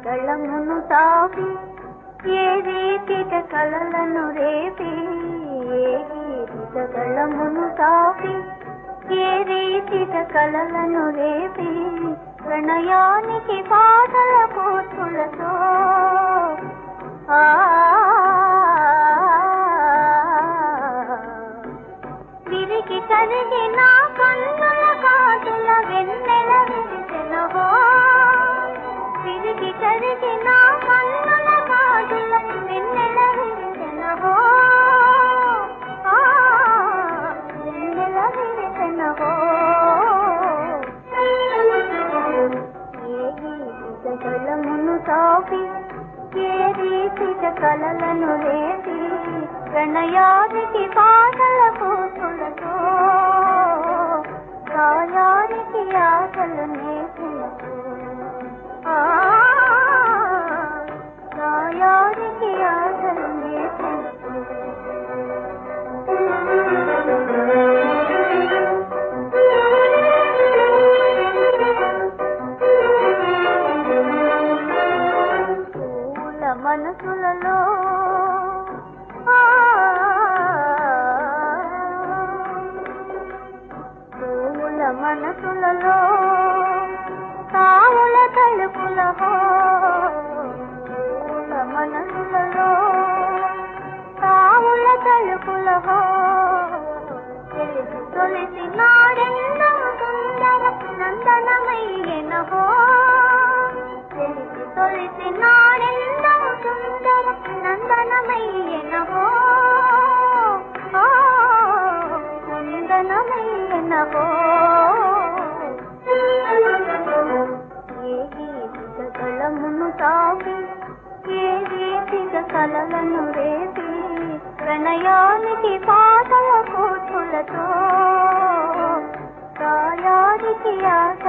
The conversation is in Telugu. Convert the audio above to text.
గళమును తాపి ఏ రీతిగా కలలను రేపి, ఏ రీతిగా గళమును తాపి ఏ రీతిగా కలలను రేపి, ప్రణయానికి పాటల పోతులతో విరిగి కరిగి నా కన్నుల కాటుల వెన్నెల విరిసెనవో, విరిగి కరిగి నా కన్నుల కాటుల వెన్నెల విరిసెనవో, వెన్నెల విరిసెనవో. ఏ గీతిక గళమును తాపి ఏ రీతిక కలలను రేపి, ప్రణయానికి పాటల పోతులతో గాయానికి ఆశలు నేర్పినతో, గాయానికి ఆశలు నేర్పినతో. పూల మనసులలో పూల మనసులలో తావుల తలుపులహో, పూల మనసులలో తావుల తలుపులహో, తొలిసి నాడెందం సుందర నందనమయ్యెనహో, తొలిసి నాడెందం సుందర నందనమయ్యెనహో, నందనమయ్యెనహో. ఏ గీతిక గళమును తాపి ఏ రీతిగా కలలను రేపి, ప్రణయానికి పాటల పోతులతో గాయానికి ఆశ